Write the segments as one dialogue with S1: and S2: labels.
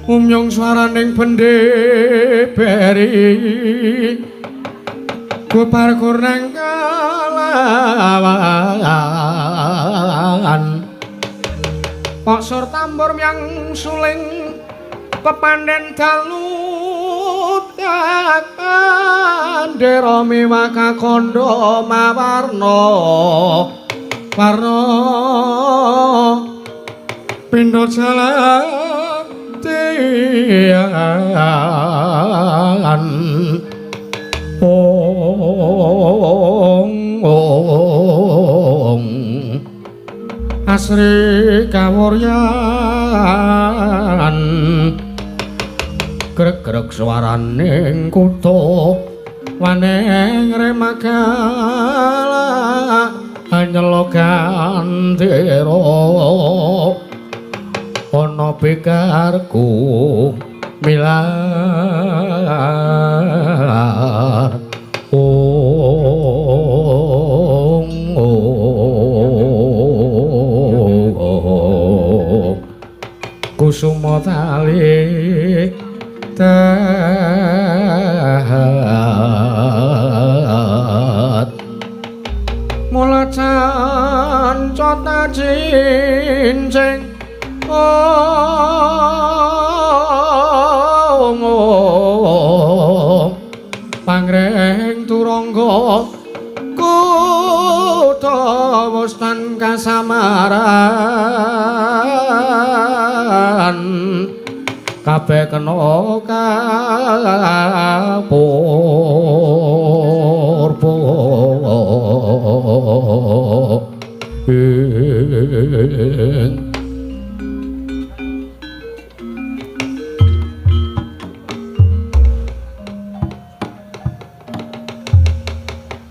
S1: umyong swaraning bendhe beri Gopar kurnang kalawan kok sur tambur yang suling pepanden dalu dera mewaka kondo mawarna warna pindha jalatian asri kawuryan greg-greg swaraning kutha waneng remagala anyelo gandera ana bekarku milar kusuma tali tahat mula cancota cincing pangreng turangga kutha wustan kasamaran kabeh kena kapurpa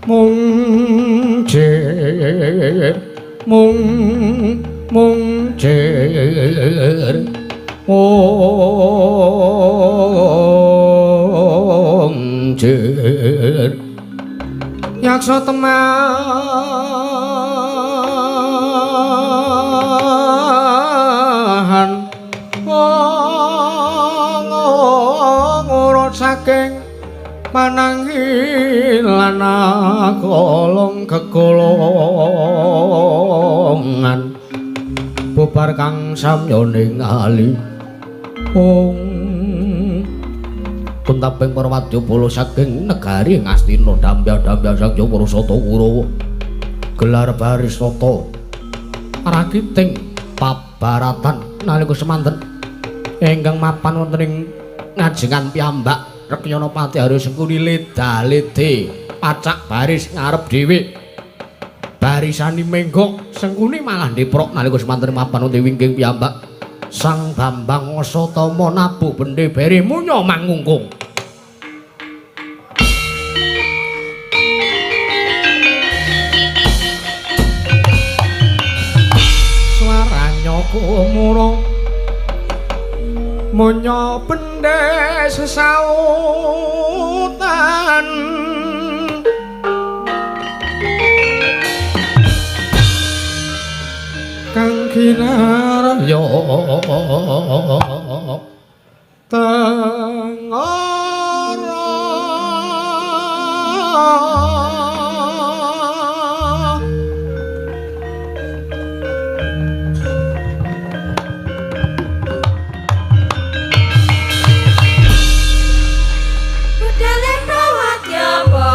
S1: mung jer mung jer jer yaksa temahan ngurut saking pananggilan kolong kegolongan bubar kang samyoning ali kuntaping para wadyabala saking negari Ngastina dambya-dambya sang Jawarasata Kurawa gelar Barisata rakiting pabaratan nalika semanten ingkang mapan wonten ing ngajengan piyambak Rekyana Pati Harya Sengkuni leda-lede pacak baris ngarep dhewe barisani menggok Sengkuni malah ndeprok nalika semanten mapan wonten wingking piyambak Sang Bambang Wasatama nabuh bendhe beri munya mangungkung swaranya kumurung munya bendhe sesautan kang kinarya tengara
S2: budale prawadyaba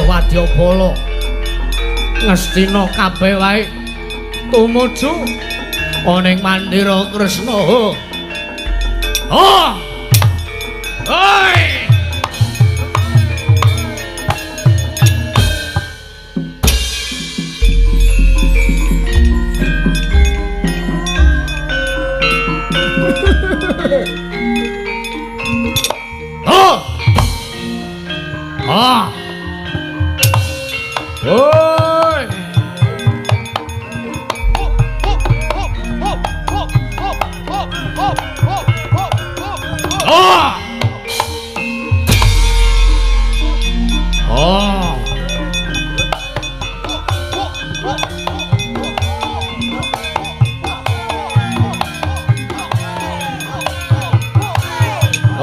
S1: Wadyabala ngestina kabeh wae tumuju ana ing Mandira Kresna. Oh! Oi! Oh! Ah! Oi! Ah! Oh!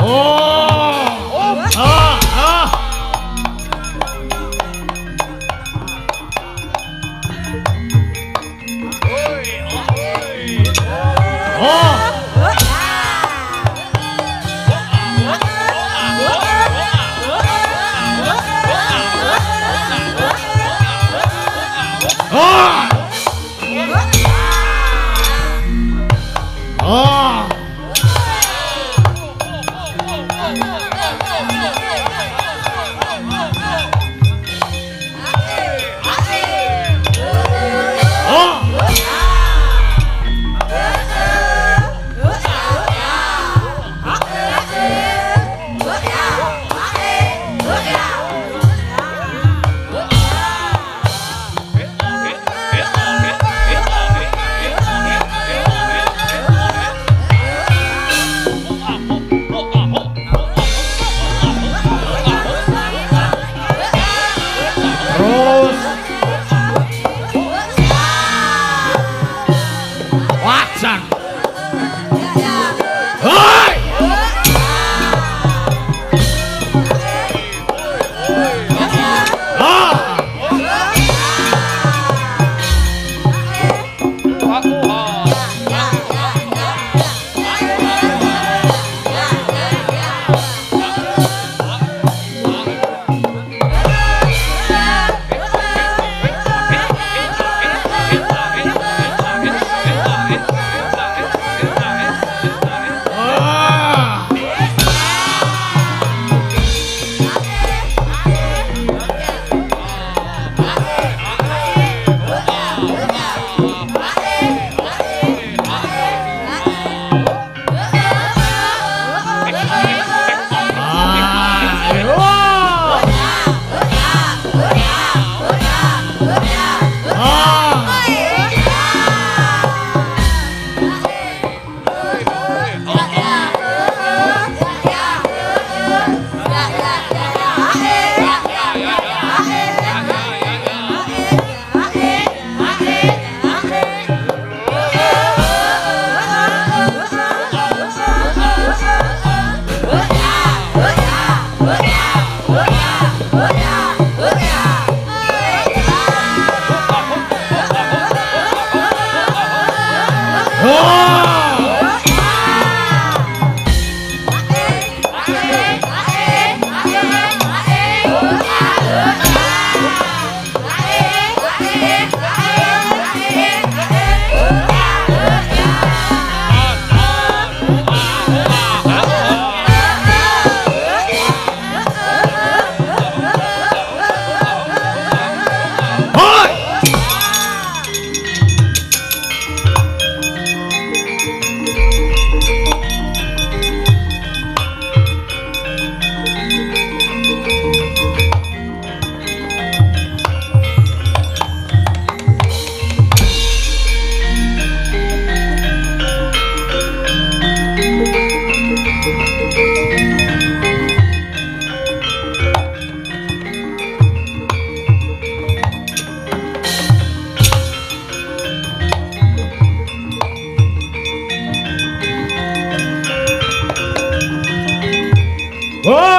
S1: Oh! Ah! Ah!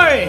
S1: Woi.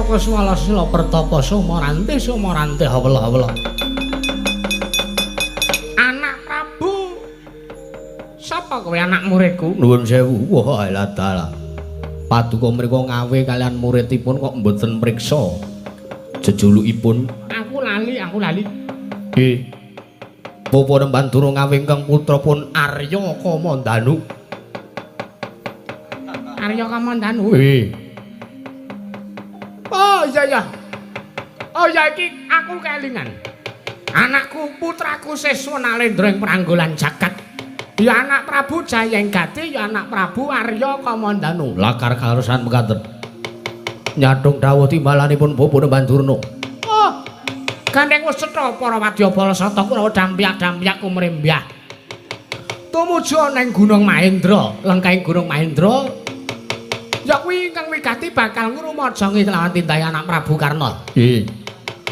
S1: Kuswala sila pertapa sumarante hawla. Anak Prabu. Sapa kowe anak muridku? Nuwun sewu. Wah, ala dalah. Paduka mriku ngawe kalian muridipun kok mboten mriksa jejulukipun. Aku lali. Nggih. Bapa Nembandura ngawe ingkang putrapun Arya Kamandanu. Arya Kamandanu. Nggih. Oh iya iki aku kelingan. Anakku putraku Siswa Nalendra ing pranggolan jagat. Ya anak Prabu Jayenggati, ya anak Prabu Arya Kamandanu. Lakar karusan mekaten. Nyadong dawuh timbalanipun Bapa Nembandurna. Oh, gandeng wis cetha para wadyabala sata Kurawa dampyak-dampyak kumrembah. Tumuju ana ing Gunung Mahendra, lengkahing Gunung Mahendra. Ya kuwi ingkang wigati bakal ngrumajangi kelawan tindahe anak Prabu Karna. Nggih.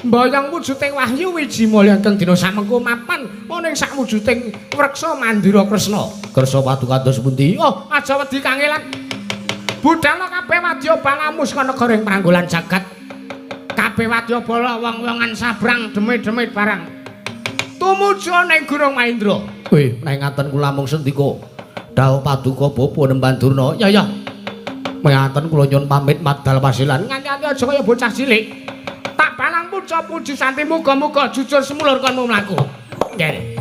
S1: Mbayang wujuding Wahyu Wiji Mulya ingkang dina samengko mapan ana ing sakwujuding wreksa Mandira Kresna. Kersa paduka kados pundi? Oh, aja wedi kangelan. Budhal kabeh wadyabala musaka negara ing pranggolan jagat. Kabeh wadyabala wong-wongan sabrang demit-demit barang. Tumuju ana ing Gunung Mahendra. Weh, nek ngaten kula mung sendika. Dawuh paduka Bapa Nembandurna. Ya. Mengaten kula nyuwun pamit madal pasilan nganti-anti aja kaya bocah cilik. Tak balang puja puji santi muga-muga jujur semulur konmu mlaku. Nggih.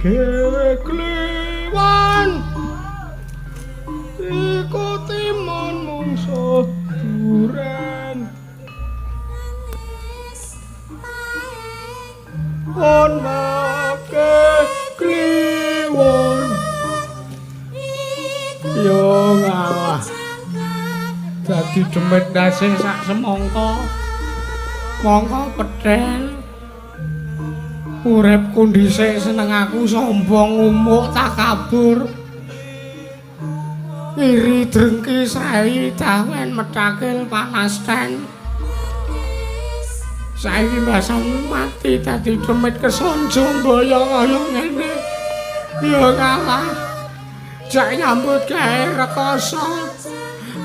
S1: Kekliwan iku timun mungsuh duren on make kliwon yo ngalah dadi demit dase sak semangka mongko pedhel uripku dhisik seneng aku sombong umuk takabur iri drengki sae dawen metakil panas ten saiki mbasan mati dadi demit kesonjo mboyo kaya ngene ya kalah jak nyambut gawe rekoso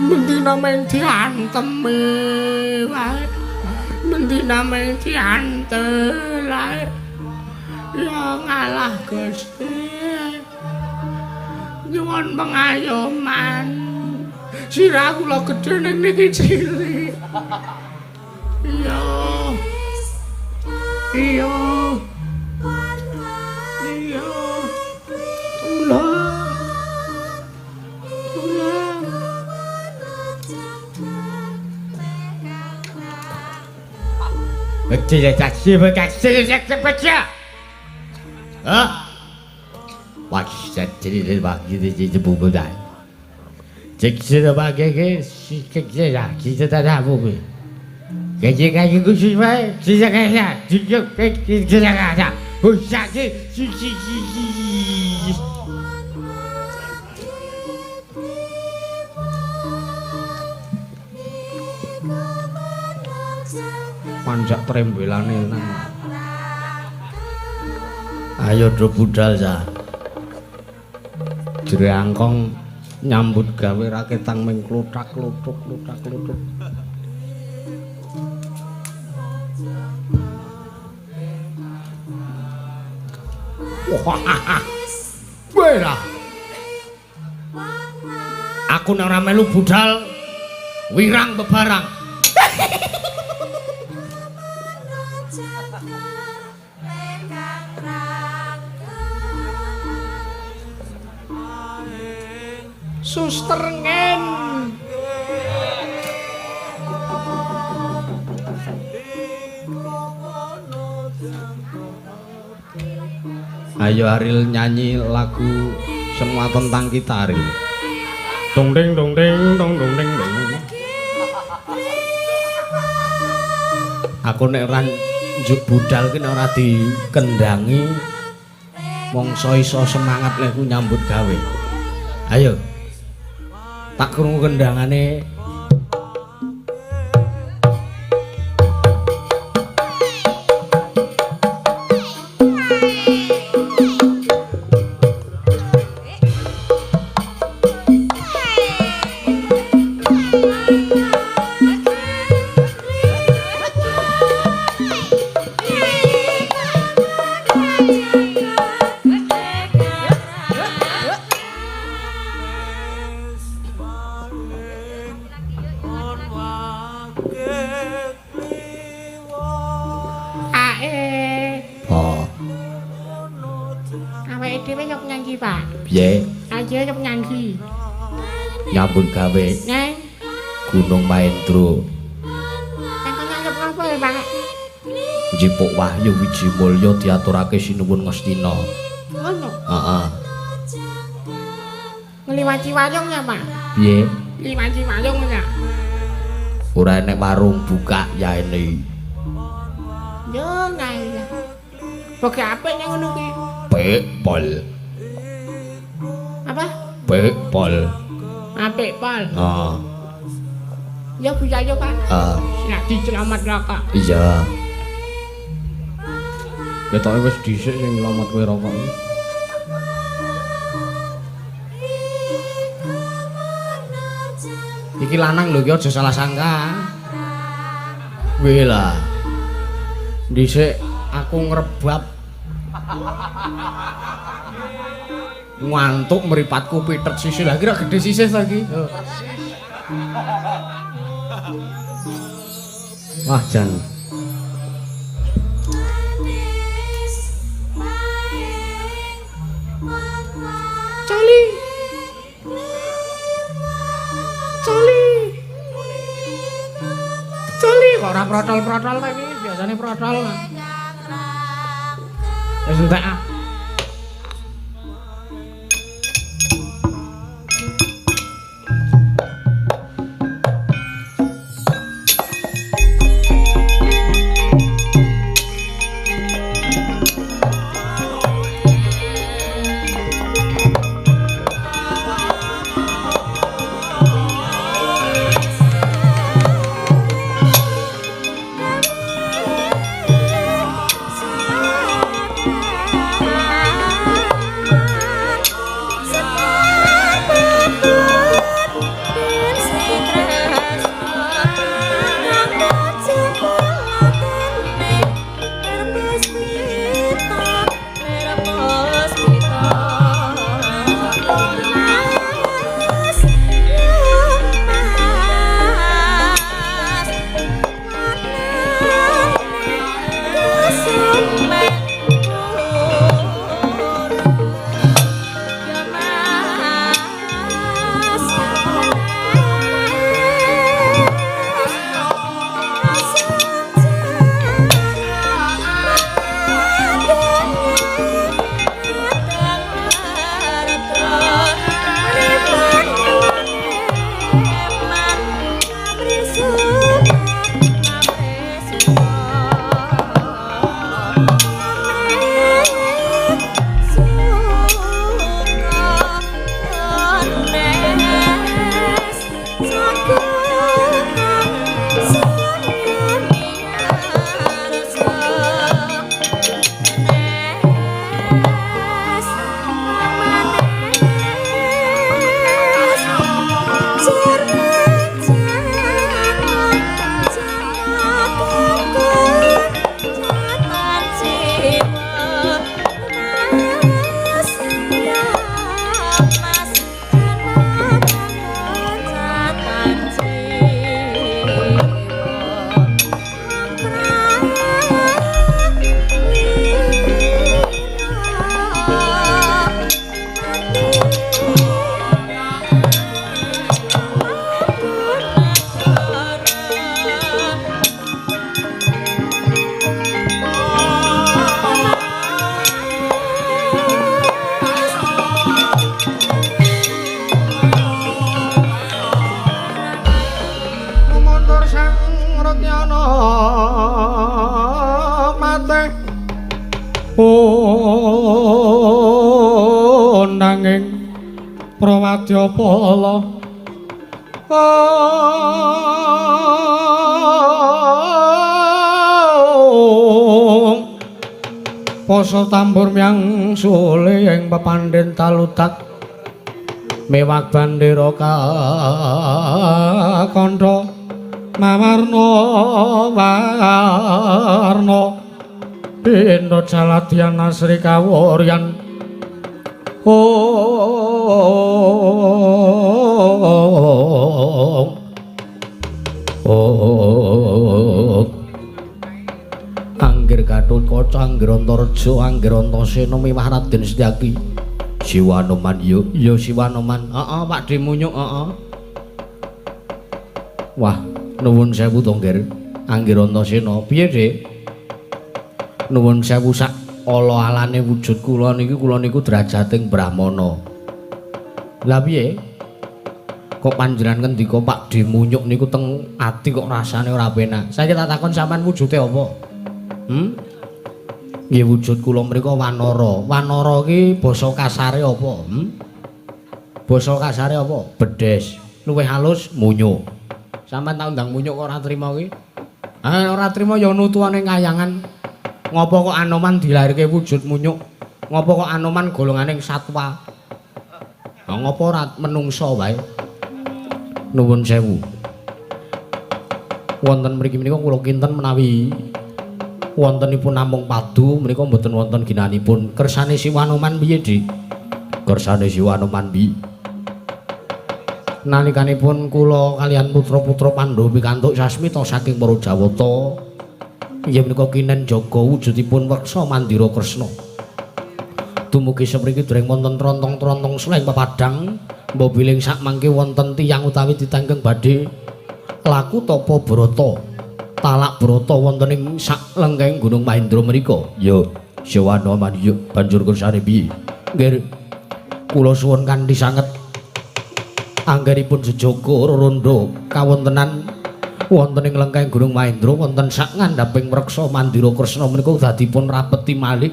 S1: mendina meng diantemi wae mendina meng diantel ae ya ngalah Gusti nyuwun pengayoman sirah kula gedhe ning niki cilik iya iya iya ulah Betul tak sih baca. Hah? Waktu jadi bagi buku dah. Cek sudah bagi ke si kerja kita tak ada buku. Kerja khusus baik, kita kerja, kita kerja. Usah si. Panjak trembelane nang. Ayo do budal sa. Jere angkong nyambut gawe raketang ming kluthak-kluthuk. Wah. Wera. Aku nek ora melu budal wirang bebarang. Suster ngen ayo Aril nyanyi lagu semua tentang kita Aril dong deng aku nek ora njuk budal ki nek ora dikendangi mongso iso semangat lek nyambut gawe ayo tak krungu kendangane nyambut gawe Gunung Mahendra.
S2: Apa ya, Pak?
S1: Jipuk Wahyu Wijimulya diaturake sinuwun Ngastina.
S2: Ngono.
S1: Heeh.
S2: Ngliwati wayung ya, Pak?
S1: Piye?
S2: Ngliwati wayung ya.
S1: Ora enek warung buka ya ini.
S2: Yo, ngai. Pokoke apik ning ngono ki.
S1: Pekpol.
S2: Apa?
S1: Pekpol.
S2: Apik, Pol.
S1: Heeh.
S2: Ya bisa yo, Pak.
S1: Heeh.
S2: Nek dicelamat rokok.
S1: Iya. Ketoke wis dhisik sing nyelamat kowe rokok iki. Iki lanang lho iki aja salah sangka. Weh lah. Dhisik aku ngrebab ngantuk mripatku pitet sisih lagi ra gedhe sisih lagi. Wah jan.
S2: kok ora protol-protol ta iki? Biasane protol. Wis entek ah. Nanging Prawadyapala Poso tambur miang sule ing pepandhen talutak mewak bandera kandha mawarna warna Pindha Jaladyan Asri Kaworyan Anggir Gatotkaca Anggir Antareja Anggir Antasena miwah Raden Setyaki Siwanoman ya Siwanoman Pak Demunyuk Wah nuwun sewu to Nggir Anggir Antasena piye Dik nuwun sewu sak ala-alane wujud kula niku derajating brahmana. Lah piye? Kok panjenengan ngendika Pak Demunyuk niku teng ati kok rasane ora penak. Saiki tak takon sampean wujude apa? Nggih wujud kula mriku wanara. Wanara iki basa kasare apa? Basa kasare apa? Bedhes. Luwih halus munyuk. Sampeyan tak undang munyuk kok ora trima ki? Ora trima ya nutuane kayangan. Ngopo kok Anoman dilahirke wujud munyuk? Ngopo kok Anoman golonganing satwa? Ngopo ora menungsa wae? Nuwun sewu. Wonten mriki menika kula kinten menawi wontenipun namung padu menika mboten wonten ginanipun. Kersane Siwanoman piye, Dik? Kersane Siwanoman piye? Nalikanipun kula kaliyan putra-putra Pandhawa pikantuk sasmita saking para Jawata inggih menika kinen jaga wujudipun Weksa Mandira Kresna. Dumugi semriki dereng wonten trontong-trontong sleng pepadang, mbok biling sak mangke wonten tiyang utawi ditanggeng badhe laku tapa brata
S1: talak brata wonten ing saklengkeng Gunung Mahendra menika. Ya, Sewana Manyu banjur kersane piye? Nggih. Kula suwun kanthi sanget anggenipun sejaga rondo kawontenan wonten ing lengkeng Gunung Mahendra wonten sak ngandhaping mreksa Mandira Kresna menika dadipun rapeti malih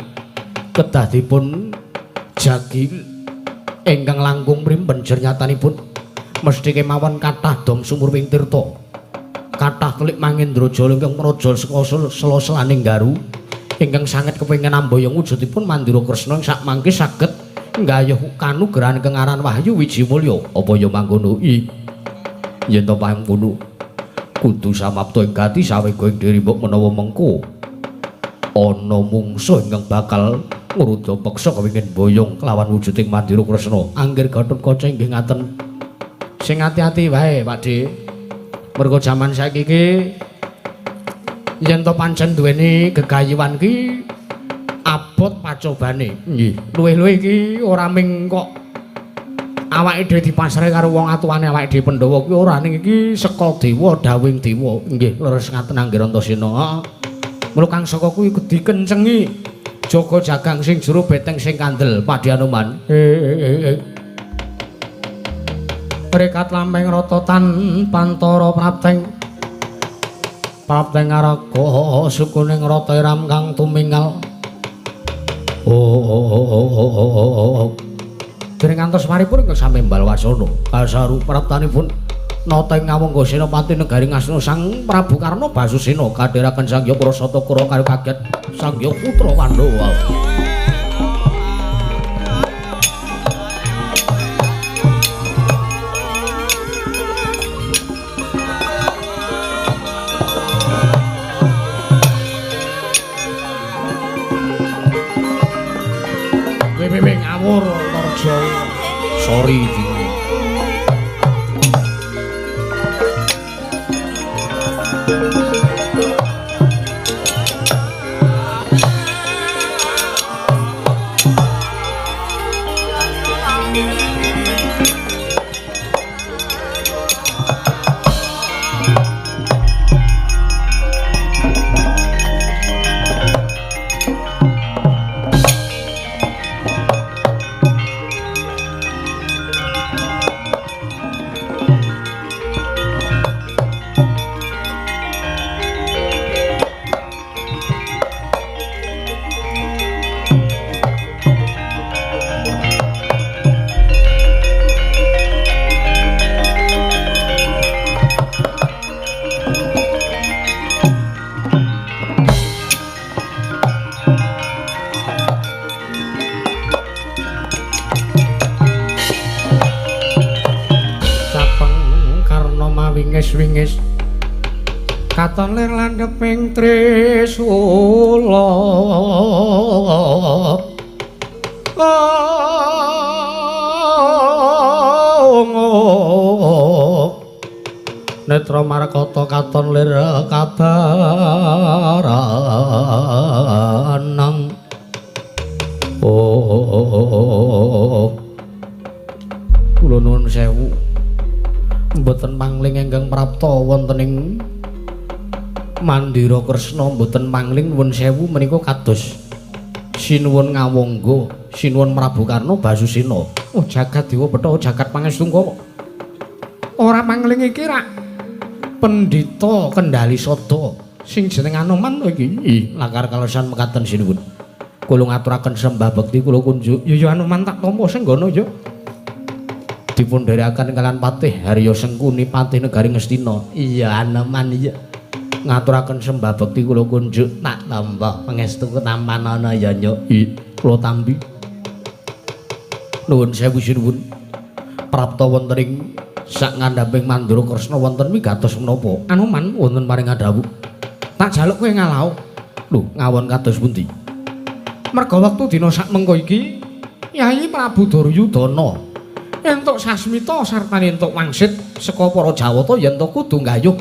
S1: kedah dipun jagi ingkang langkung mrimpen jernyatanipun mesti kemawon kathah dom sumur ping tirta kathah telik Mangendrajala ingkang praja seka sela-selaning garu ingkang sanget kepengin ambayang wujudipun Mandira Kresna sak mangke saged nggayuh kanugrahan kengaran Wahyu Wijimulya apa ya mangkono i yen to pangkono kudu samapta ing gati sawega ing diri mbok menawa mengko ana mungsuh ingkang bakal ngruda peksa kepengin boyong kelawan wujuding Mandira Kresna anggir Gatotkaca inggih ngaten sing ati-ati wae Pakde merga jaman saiki iki yen to pancen duweni gegayuhan ki abot pacobane nggih luwih-luwih iki ora ming kok awake dhewe dipasrahe karo wong atuwane awake dhewe Pandhawa kuwi ora ning iki seka dewa dawing dewa nggih leres ngaten Anggir Antasena mula kang saka kuwi dikencengi jaga jagang sing jero beteng sing kandel Padhe Anoman rekat lampeng rototan pantara prapteng araga sukuning rata iram kang tumingal Dereng ngantos maripun ingkang sami Mbalwasana kasaru praptanipun nata ing ngawangga Senopati negari Ngastina Sang Prabu Karna Basusena kadheraken Sang Hyang Prasatakara karo kaget Sang Hyang Putra Pandhawa. Ngawur Tarja sori dini wingis katon lir landheping Trisula netra markata katon lir kabaranang kula nuwun sewu mboten mangling ingkang prapta wonten ing Mandira Kresna mboten mangling nuwun sewu menika kados sinuwun ngawangga sinuwun Prabu Karna Basusena jagat dewa Bathara jagat pangestungga ora mangling iki rak Pendhita Kendali Sada sing jeneng Anoman iki lakar kalesan mekaten sinuwun kula ngaturaken sembah bekti kula kunjuk ya Anoman tak tampa senggana ya dipun dherekaken kalian Patih Harya Sengkuni Patih negari Ngastina. Iya Anoman iya. Ngaturaken sembah bekti kula kunjuk tak tampa pangestu ketampan ana ya nyuk. Kula tampi. Nuwun sewu sinuwun. Prapta wonten ing sak ngandhaping Mandura Kresna wonten wigatos menapa? Anoman wonten paring adhawuh. Tak jaluk kowe ngalau. Lho, ngawon kados pundi? Merga wektu dina sak mengko iki Yai Prabu Duryudana entuk sasmita sartane entuk wangsit saka para Jawata yen to kudu nggayuh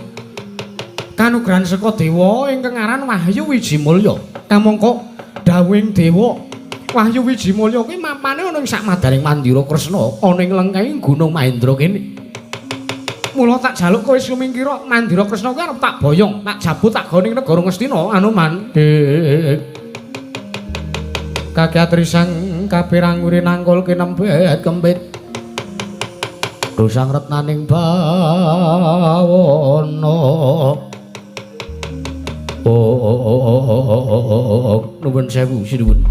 S1: kanugrahan saka dewa ingkang aran Wahyu Wijimulya. Kamangka dawuhing dewa Wahyu Wijimulya kuwi mapane ana ing sak madaning Mandira Kresna ana ing lengkeng Gunung Mahendra kene.
S2: Mula tak jaluk kowe sumingkira Mandira Kresna kuwi arep tak boyong, tak jabut tak gawa ning negara Ngastina, Anoman. Kakek Trisang kapirang uri nangkul kinempet kempit. Dosang retnaning bawana. Nuwun sewu sinuwun.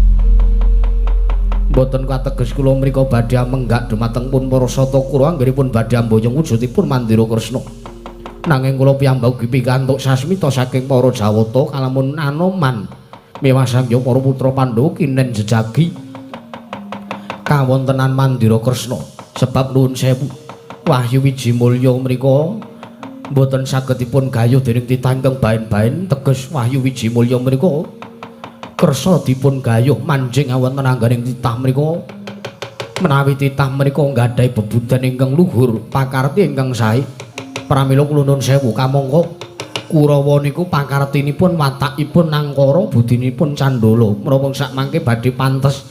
S2: Mboten kateges kula mrika badhe menggak dumateng pun para Satakura anggenipun badhe amboyong wujudipun Mandira Kresna. Nanging kula piyambak ugi pikantuk sasmita saking para Jawata kalamun Anoman miwah sangya para putra Pandhawa kinen jejagi kawontenan Mandira Kresna. Sebab nuwun sewu Wahyu Wijimulya mrika mboten saged dipun gayuh dening titah ingkang baen-baen teges Wahyu Wijimulya mrika kersa dipun gayuh manjing wonten angganing titah mrika menawi titah mrika nggadahi bebudan ingkang luhur pakarti ingkang sae pramila kula nuwun sewu kamangka Kurawa niku pakartinipun watakipun nangkara budinipun candala menapa sakmangke badhe pantes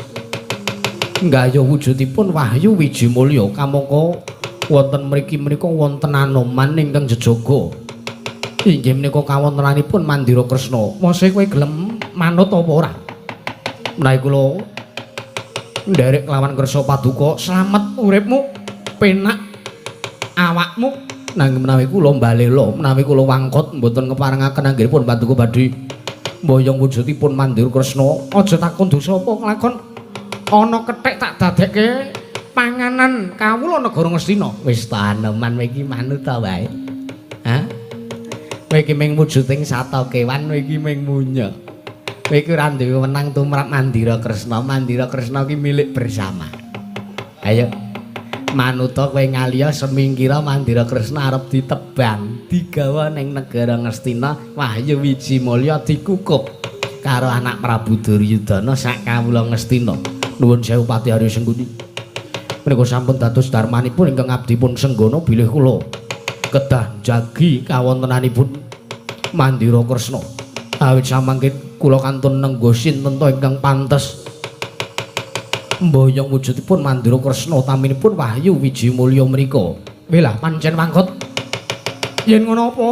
S2: nggayuh wujudipun Wahyu Wijimulya kamangka wonten mriki menika wonten Anoman ingkang jejaga inggih menika kawontenanipun Mandira Kresna. Mosok kowe gelem manut apa ora? Menawi kula nderek kelawan kersa paduka slamet uripmu, penak awakmu. Nanging menawi kula mbalela, menawi kula wangkot mboten keparengaken anggenipun paduka badhe mboyong wujudipun Mandira Kresna. Aja takon dosa apa nglakon. Ana kethek tak dadekke panganan kawula negara Ngastina. Wis ta Anoman kowe iki manut ta wae. Hah? Kowe iki mung wujuding sata kewan, kowe iki mung munya. Kowe iki ora duwe wenang tumrap Mandira Kresna. Mandira Kresna iki milik bersama. Ayo manuta kowe ngaliya semingkira Mandira Kresna arep ditebang, digawa ning negara Ngastina, Wahyu Wijimulya dikukup karo anak Prabu Duryudana sak kawula Ngastina. Nuwun sewu Pati Arya Sengkuni. Menika sampun dados darmanipun ingkang abdi pun senggana bilih kula kedah jagi kawontenanipun Mandira Kresna. Awit samangke kula kantun nenggo sinten ingkang pantes mboyong wujudipun Mandira Kresna taminipun Wahyu Wijimulya mrika. Welah pancen wangkot. Yen ngono apa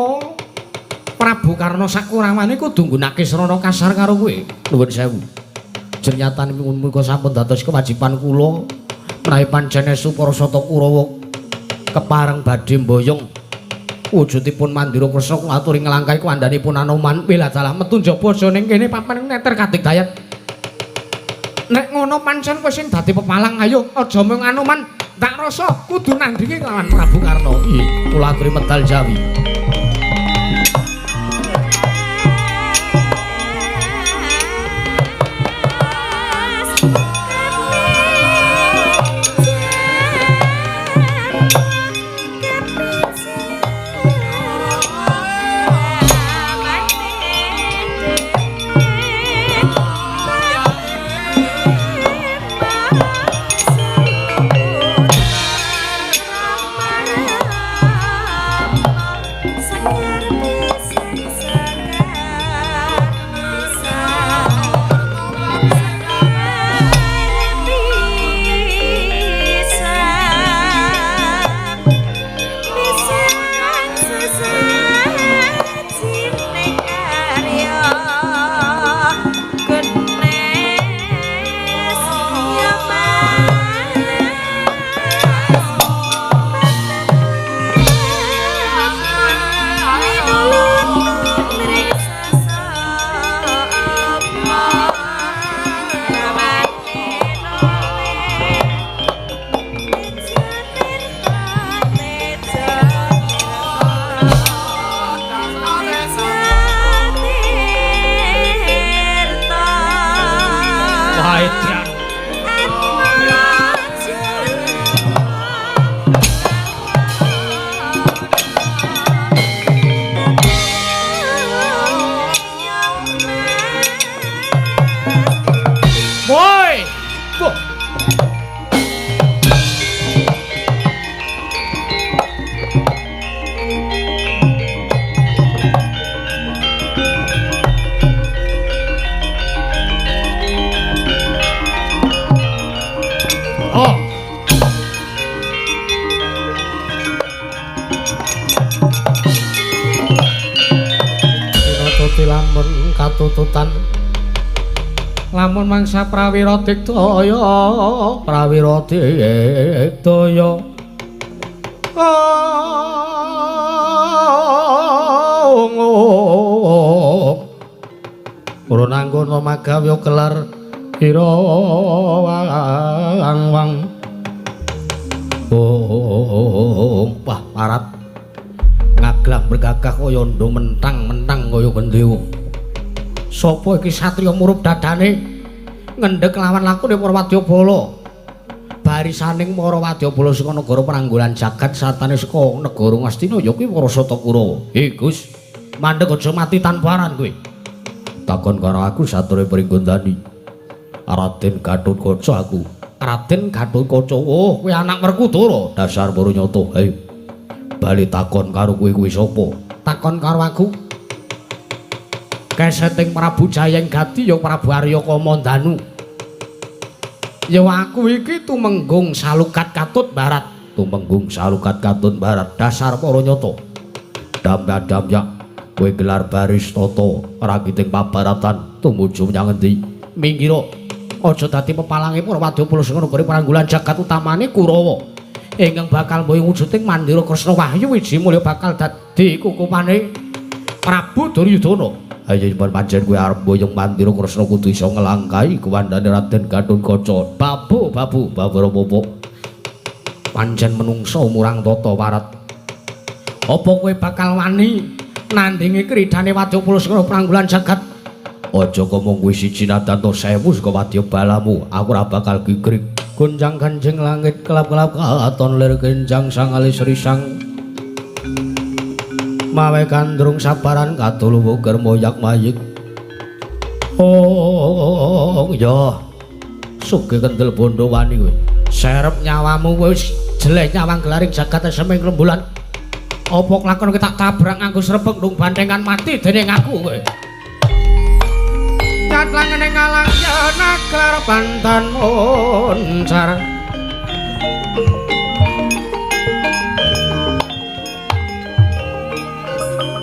S2: Prabu Karna Sakurawane kudu nggunakake srana kasar karo kowe. Nuwun sewu. Jenyatanipun menika sampun dados kewajiban kula menawi pancen estu para Satakurawa kepareng badhe mboyong wujudipun Mandira Kresna kula aturi nglangkahi kandhanipun Anoman. Welah dalah metu njaba aja ning kene papan neter kadigdayan. Nek ngono pancen kowe sing dadi pepalang, ayo aja mung Anoman, tak rasa kudu nandhingi kelawan Prabu Karna. Kula aturi medal jawi.
S3: Sang
S1: Gusti lamun katututan lamun mangsa prawira digdaya ora nanggono magawya kelar ira wang pah parat ngaglah bergagah kaya ndo mentang-mentang kaya gendewa sapa iki satriya murup dadane ngendhek lawan lakune para wadyabala barisaning para wadyabala saka negara Pranggolan Jagat sartane saka negara Ngastina ya kuwi para Sata Kurawa. Gus, mandheg aja mati tanpa aran kowe. Takon karo aku sature pringgondani. Raden Gatotkaca aku. Raden Gatotkaca. Oh, kowe anak Werkudara, dasar para nyata. Hei. Bali takon karo kowe kuwi sapa? Takon karo aku. Keseting Prabu Jayeng Gati ya Prabu Arya Kamandanu. Ya aku iki tumenggung Salukat Katut Barat. Tumenggung Salukat Katut Barat, dasar para nyata. Damyak-damyak kowe gelar baris tata ragiting pabaratan tumuju menyang endi? Mingira aja dadi pepalange para wadyabala sing negara Pranggolan Jagat utamane Kurawa. Ingkang bakal mboyo wujuding Mandira Kresna Wahyu wiji mulya bakal dadi kukupane Prabu Duryudana. Ayo yen pancen kowe arep mboyong Mandira Kresna kudu iso nglangkai kuwandane Raden Gatotkaca. Babu Rama. Pancen menungsa umurang tata warat. Apa kowe bakal wani nandingi kridane wadyabala sing Pranggolan Jagat? Aja ngomong kuwi siji nadanto 1000 saka wadyabalamu, aku ora bakal gigrik. Gonjang kanjeng langit kelap-kelap katon lir kenjang sang alis risang. Mawe kandrung sabaran katuluwu germoyak mayik. Oh, ya. Sugih kendel bondo wani kowe. Serep nyawamu wis jelek nyawang gelaring jagat seming rembulan. Apa kelakon tak tabrak nganggo srebeg ndung bantengan mati dening aku kowe. Catlangene ngalang ya naglar pantan moncar.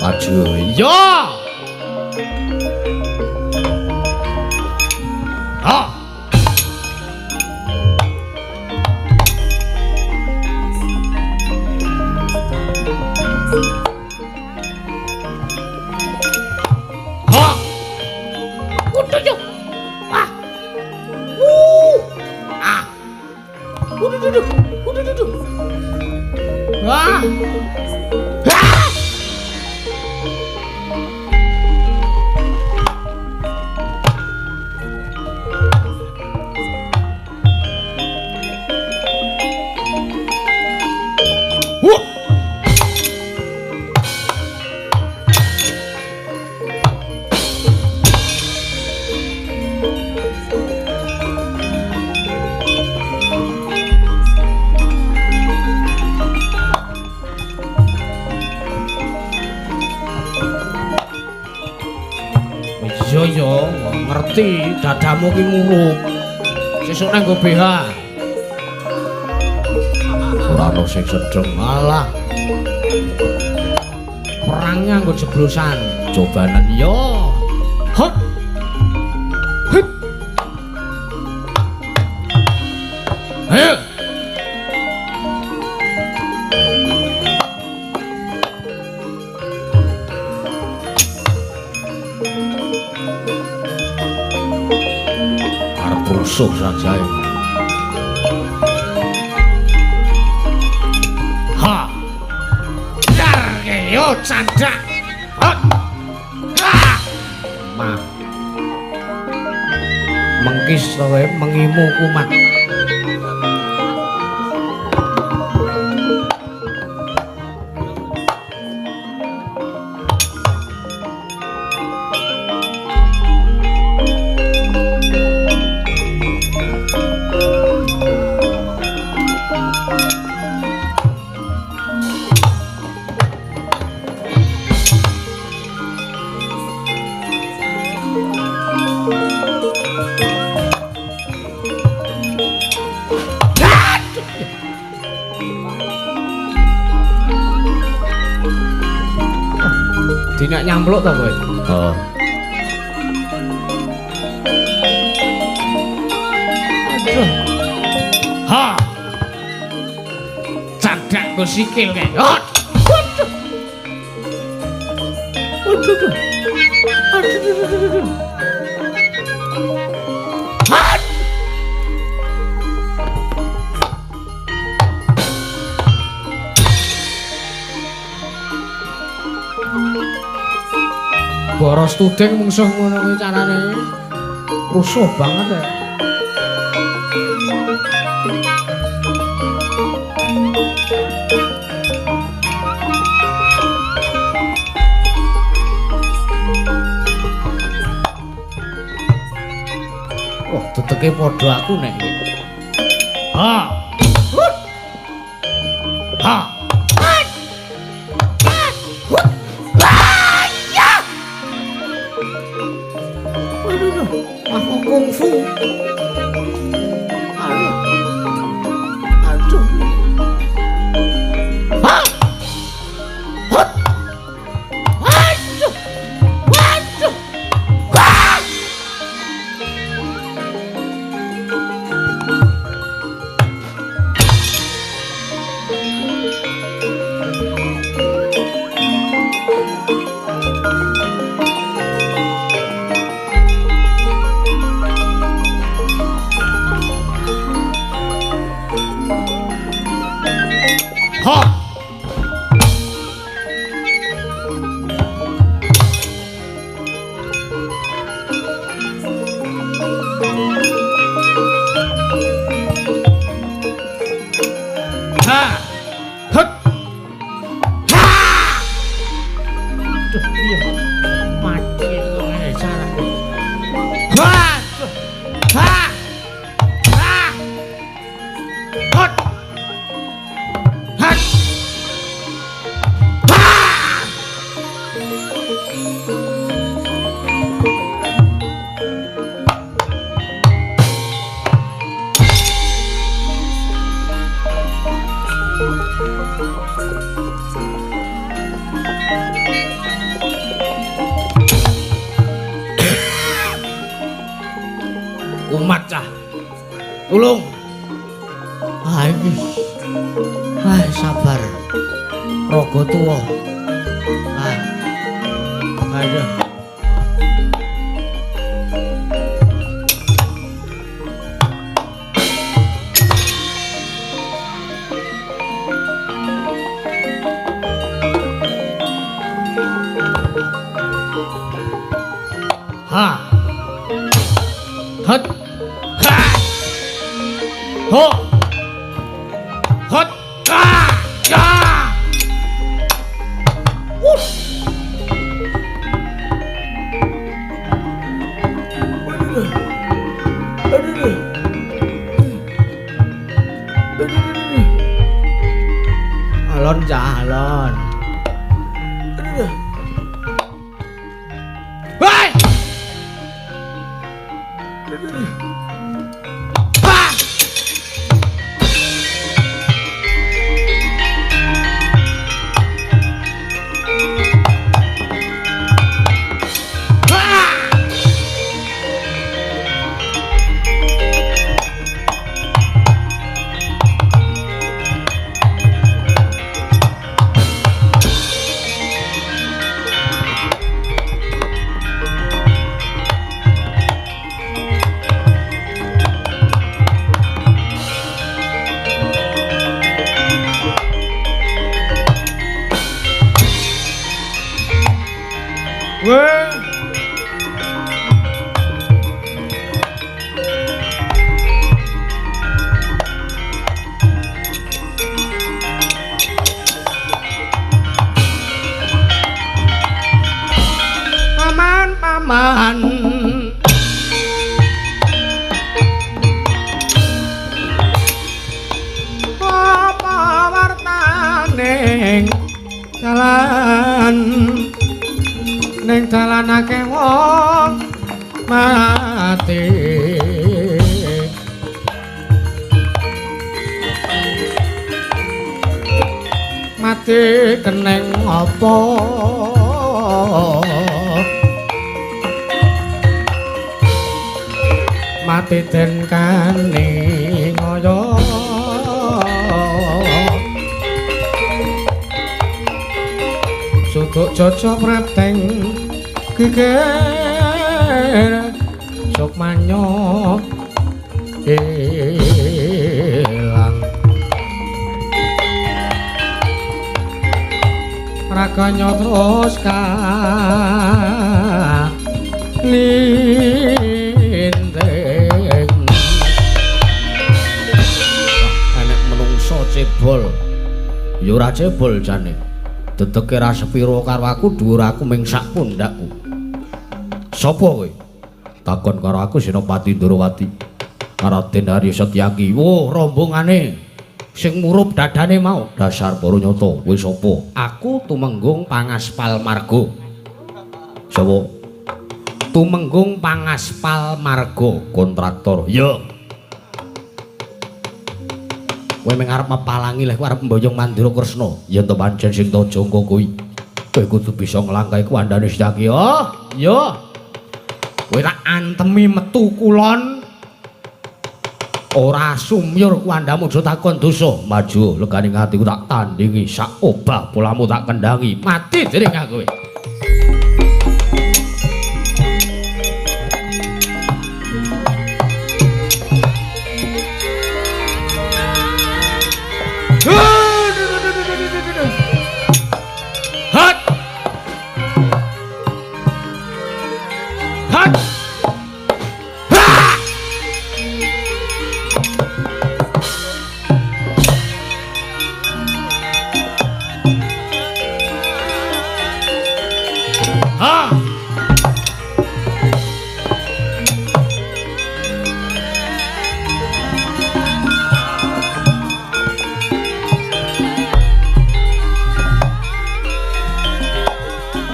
S1: Maju ya. Ha. Wah. Iya ngerti dadamu ki murup. Sesuk nang nggo BH. Ora ono sing sedeng malah. Perangnya nggo jeblosan. Cobanan yo. Hop. Hip. Ayo. Rusuh saja ini. Ha! Dargeyo canda! Hot! Ha! Ma! Mengkis kowe mengimu kumat.
S2: wedi nek nyampluk to kowe.
S1: Oh.
S2: Aduh. Ha. Cadakku sikil kae. Waduh. Waduh. Aduh. Boros tuding mungsuh ngono kuwi carane. Rusuh banget ya. Wah, tuteke padha aku nek. Ha. Ha. Aku kungfu. Aduh. Aduh. Ha! Hot! Aduh. Aduh. Ah! Ha! Ha! Hut! Ha! Aduh, iya. Mati ngene carane. Waduh. Ha! Ha! Hut! Hut! Ha! Umat cah. Tulung. Ah iki. Ah sabar. Raga tuwa. Ah. Ayo. Ha. Hut. Ha. Ho. Hut. Ha. Ya. Alon jalan. Hei! Bah! Weh. Paman. Apa wartaning jalan ning dalanake wong mati mati keneng apa pati den kaningaya suduk jojo prateng geger sukmanyo ilang raganya terus linteng enek menungso cebol ya ora cebol jane dedeke ra sepiro karo aku dhuwur aku ming sak pundakku sapa kowe takon karo aku Senopati Ndrawati Raden Hari Setyaki. Wo, rombongane sing murup dadane mau. Dasar para nyata, kowe sapa? Aku Tumenggung Pangaspal Marga. Sapa? Tumenggung Pangaspal Marga, kontraktor. Ya. Kowe mung arep mepalangi leh kowe arep mboyong Mandira Kresna. Yen to pancen sing tajangka kuwi. Kowe kudu bisa nglangkai kuandane Setyaki. Oh, ya. Kowe tak antemi metu kulon. Ora sumyur kuandamu aja takon dosa maju leganing atiku tak tandingi sak obah polamu tak kendangi mati dening aku kowe hat hat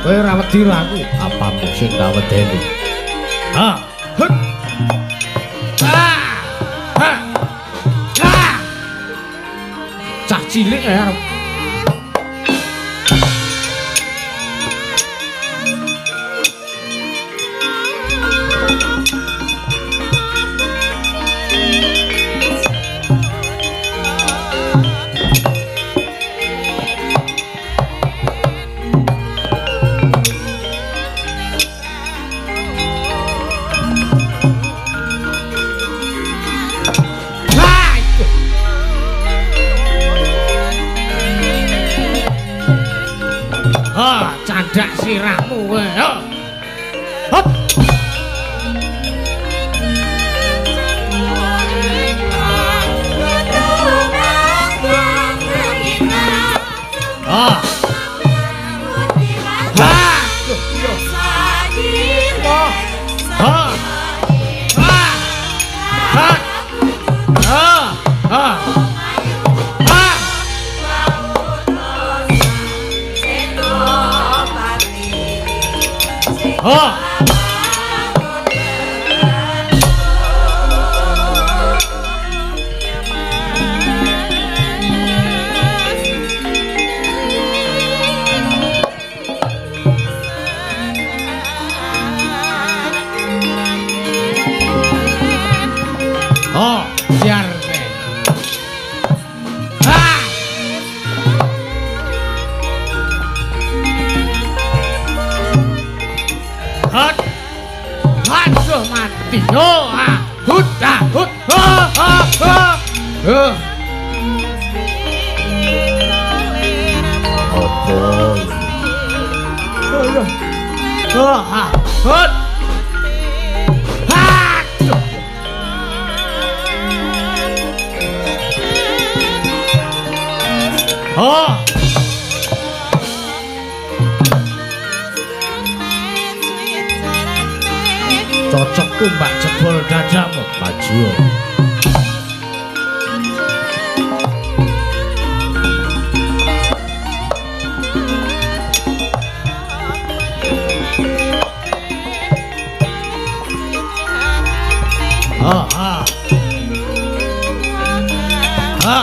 S2: kowe ora wedi aku apa sing tak wedeni ha hut ha ha ha cah cilik arep candak sirahmu kowe hop ah oh oh siar mati yo ah hut ah hut ha ha ha opo ha hut ha oh cocok kumbak jebol dadamu maju ha ha ha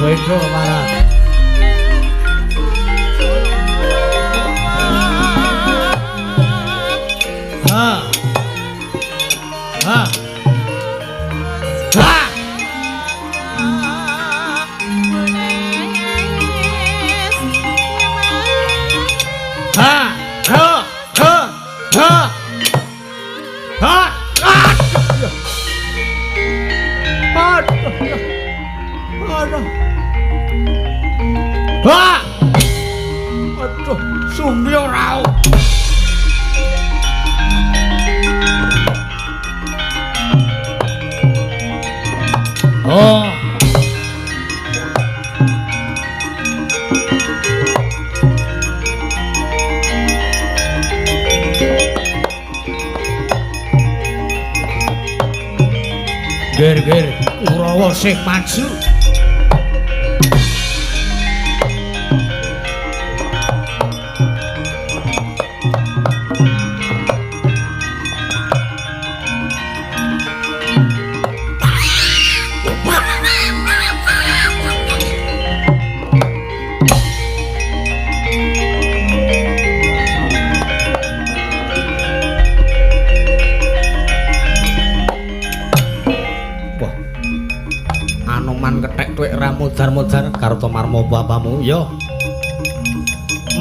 S2: Wego marah
S1: sumbi ora. Oh. Ger Kurawa sing maju. Mudar-mudar karo Marmo bapamu ya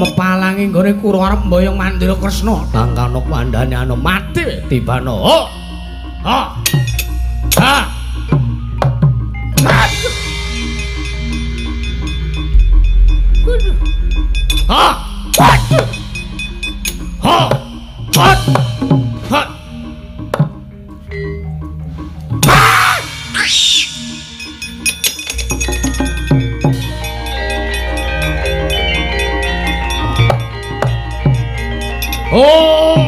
S1: mepalangi nggone kura arep mboyong Mandira Kresna tangkana kandhane ana mati tibana ha ha ha ha ha ha Oh!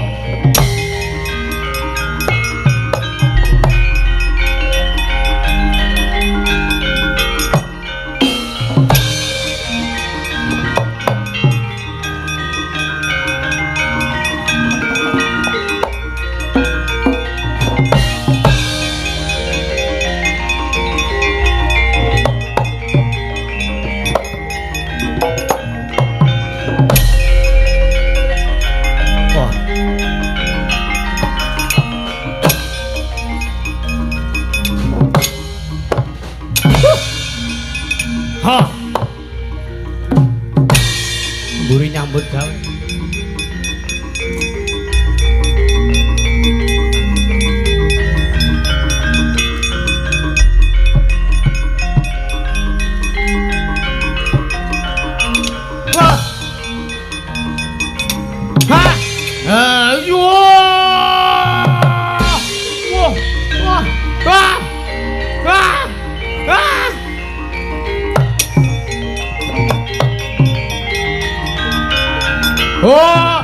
S1: Mburi nyambut gawe. Wah. Ha! Ayo! Wah! Wah! Wah! Wah! Wah! Oh!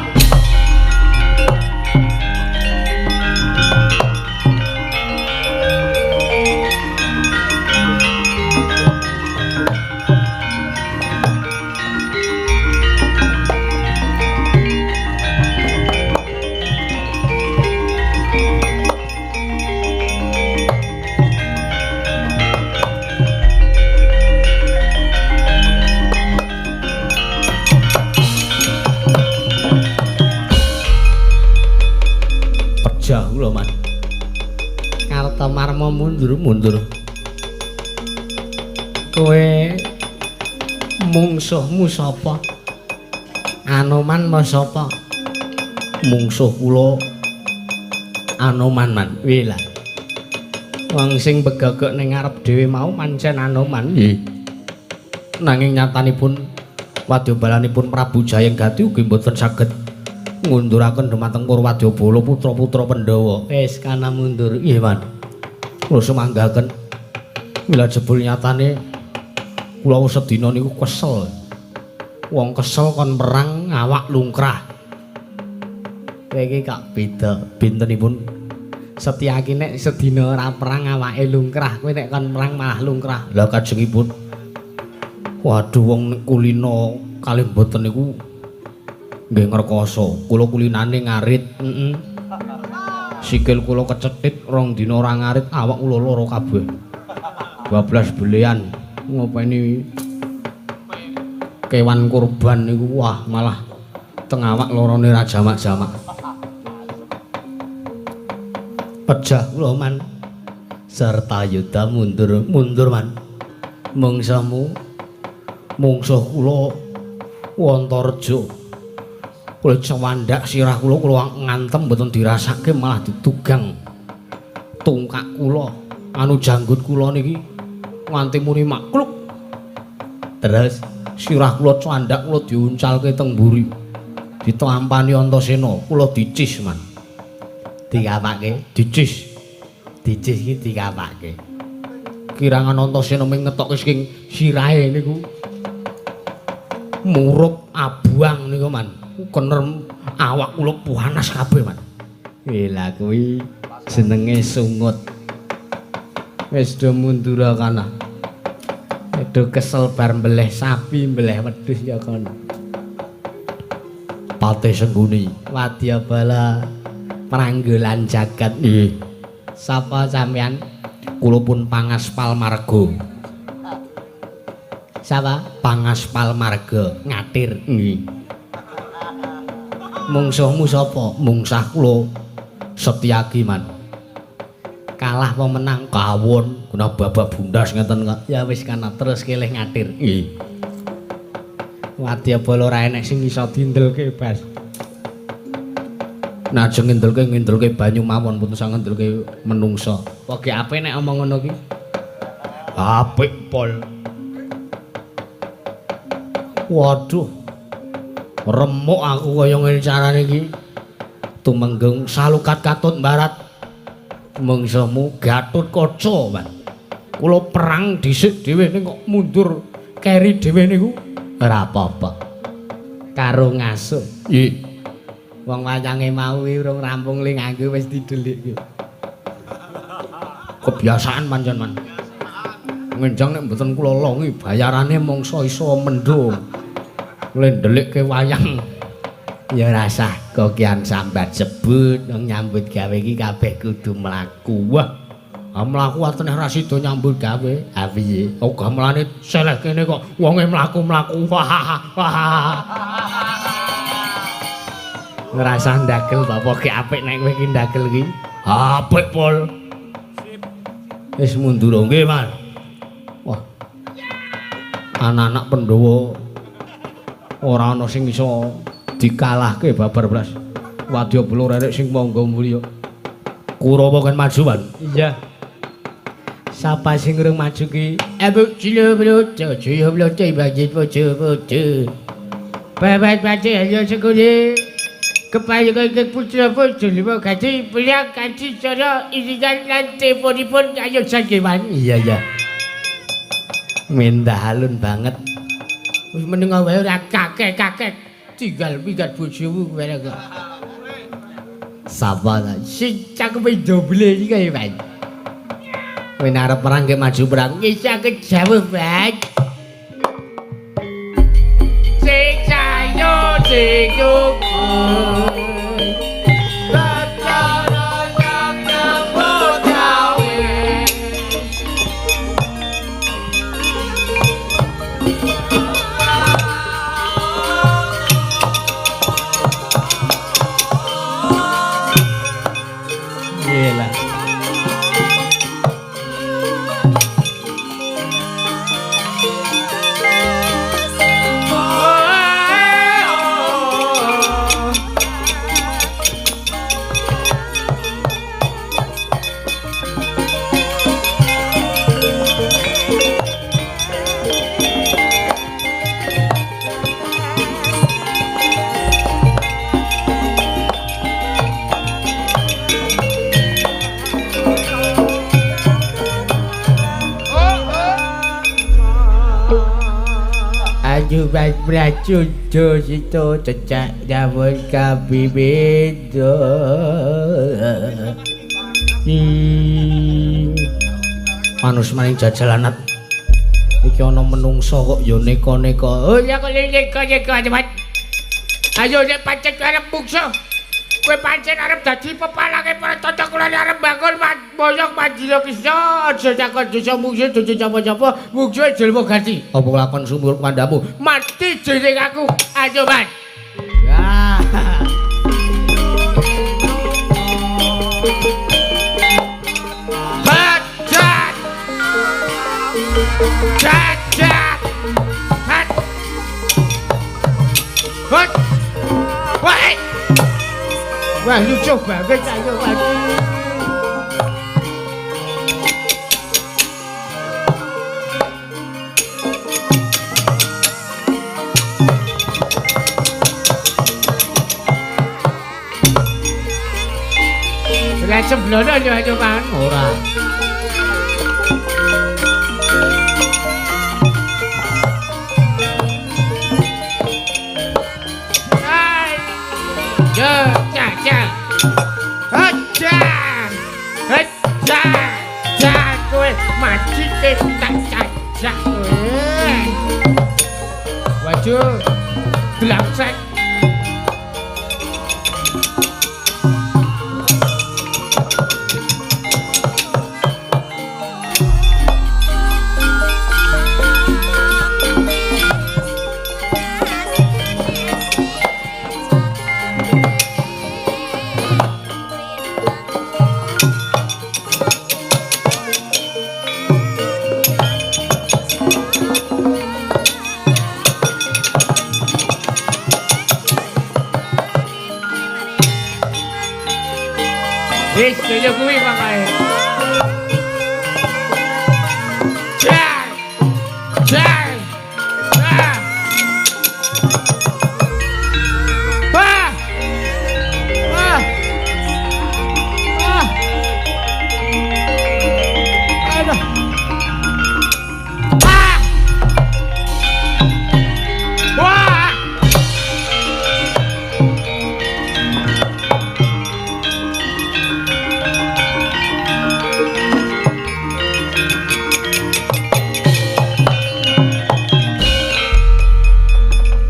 S1: Jauh lho, Man. Kartomarma mundur. Kowe mungsuhmu sapa? Anoman ma sapa? Mungsuh kula Anoman, Man. Wih lah. Wong sing begagek ning ngarep dhewe mau pancen Anoman. Nggih. Nanging nyatanipun wadyabalanipun Prabu Jayanggati ugi mboten saged ngunduraken dhumateng Purwadyabala putra-putra Pandhawa. Wis kana mundur. Nggih, Man. Kula sumanggaken. Mila jebul nyatane kula sedina niku kesel. Wong kesel kon perang awak lungkrah. Iki kok beda. Bintenipun Setyaki nek sedina ora perang awake lungkrah, kowe nek kon perang malah lungkrah. Lah kajengipun waduh wong kulina kalih mboten niku nggih ngrekoso, kula kulinane ngarit, sikil kula kecetit, rong dina ora ngarit, awak kula lara kabeh. 12 belean ngopeni kewan kurban niku wah malah teng awak larane ra jamak-jamak. Pejah kula, Man. Serta Yuda mundur, Man. Mungsuhmu mungsuh kula Wantareja. Kula cewandak sirah kula ngantem mboten dirasake malah ditugang tungkak kula anu janggut kula niki nganti muni makluk. Terus sirah kula cewandak kula diuncalke teng mburi.
S2: Kita ampani Antasena, kula dicis man. Dikawake, dicis. Dicis iki dikawake. Kirangan Antasena ming ngetokke saking sirahe niku. Murup abuang niku man. Kener awak kula panas kabeh man. Lah kuwi jenenge sungut. Wis do mundur kana. Do kesel bar mbeleh sapi, mbeleh wedhus ya kono. Pate Sengguni, Wadyabala Pranggelan jagat. Nggih. Sapa sampean? Kula pun Pangaspal Marga. Sapa? Pangaspal Marga, Ngatir. Nggih. Mungsuhmu sapa? Mungsah kula Setyaki man. Kalah apa menang kawon, guna babak bundas ngeten kok. Ya wis kana terus kelih Ngatir. Nggih. Wadyabala ora enek sing iso dindelke bas. Najeng ngindelke banyu mawon pun sang ngindelke menungsa. Kok ge apik nek omong ngono ki? Apik pol. Waduh. Remuk aku kaya ngene carane iki. Tumenggeng salukat katut barat. Mungsuhmu Gatotkaca, Mas. Kula perang dhisik dhewe ning kok mundur keri dhewe niku. Ora apa-apa. Karo ngasuh. Nggih. Wong wayange mau urung rampung ling nganggo wis didelik. Kebiasaan pancen man. Ngenjang nek mboten kula longi bayarane mongso iso mendung. Lendelikke wayang. Ya rasah kokian sambat sebut nyambut gawe iki kabeh kudu mlaku. Wah. Mlaku atene ra sida nyambut gawe. Ha piye? Oh gamelane seleh kene kok wonge mlaku-mlaku. Wah. Ngrasa ndagel bapak ki apik nek kowe iki ndagel iki. Apik pol. Wis mundur nggih, Mas. Wah. Anak-anak Pandhawa ora ana sing iso dikalahke babar blas. Wadyabala rerek sing mangga mulya. Kurawa kan maju, Mas. Iya. Sapa sing urung maju ki? Abu Ciloblojo, Ciloblojo ibajit bojo-bojo. Babat baca ayo sekuli. Kepala ke putra-putra lima gaji, pilihan gaji cara irikan dan telepon-telepon ayo saja, Man. Iya. Minta halun banget. Wis meneng wae ora kakek-kakek. Tinggal pikat bojomu bareng. Sapa ta? Sing cakep doble iki kae, Man. Kowe arep perang ke maju perang, isa kejawab, Man. Sing sayo sing Bas beracun do situ cecak dawon kabibedo. Manus maning jajalanat. Iki ana menungsa kok ya neka-neka. Oh ya kok neka-neka cepat. Ayo nek pancen arep bungsu. Kowe pancen arep dadi pepalange para cocok kula arep bangun boyong Pandila Krisna. Aja takon desa mungsu dojo sapa-sapa, mungsu jelma ganti. Apa lakon sumur pandamu? Mati jeneng aku. Ayo, Mas. Ya. Hadat. Hadat. Hat. Hot. Wah. Wah, lucu banget ayo, Mas. sebelone yo kan ora. Yo, ja. Aja. Aja. Ja kowe mati tak cacak kowe. Waduh. Glangsek. Wis kaya kuwi pakae. Jar. Jar. Ah. Ah. Ah. Ah. Aduh. Ah. Wah.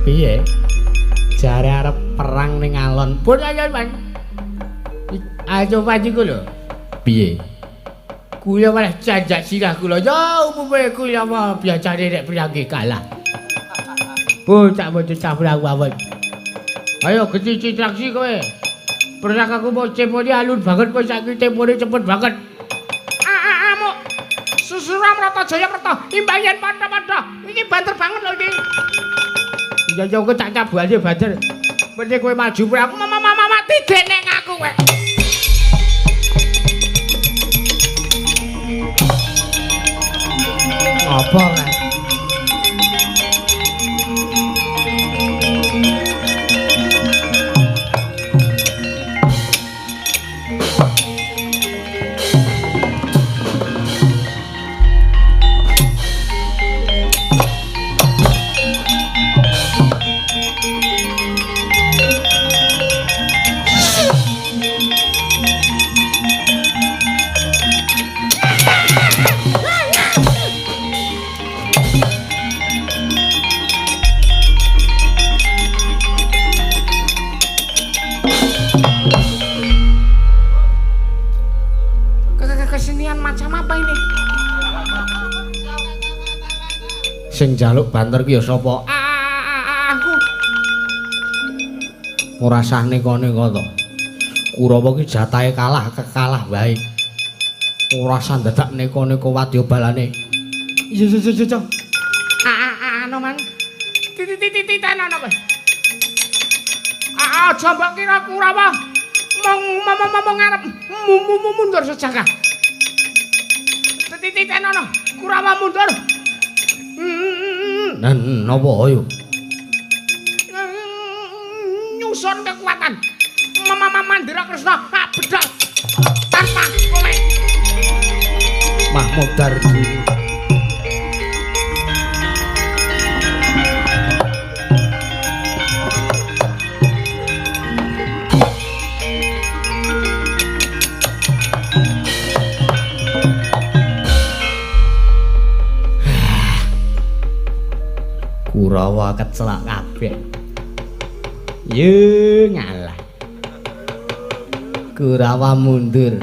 S2: Piye? Jare arep perang ning alon. Pun ayo, Mas. Ayo maju ku lho. Piye? Kula malah janjak sirah kula. Ya umume kula mah biasane nek perang kalah. Bocah campur awak. Ayo geci traksi kowe. Perang aku mau tempone alun banget kowe saiki tempone cepet banget. Amuk. Susuram rata jaya merta. Imbayan padha-padha. Iki banter banget lho iki. Ya kowe tak cabane banter. Mesti kowe maju perang. Mati dening aku kowe. Apa kan? Kesenian macam apa ini? Sing njaluk banter ki ya sapa? Aku. Ora sah neko-neko to. Kurawa ki jatahe kalah wae. Ora sah dadak neko-neko wadya balane. Iya. Anu man. Titi-titi-titen ana kowe. Aja mbok kira Kurawa mong arep mundur sejangkah. Titi-titen ana Kurawa mundur. Napa ayo? Nyusun kekuatan. Mandira Kresna bedas tanpa kowe. Mahmud Dardi. Kurawa kecelak kabeh. Ye ngalah. Kurawa mundur.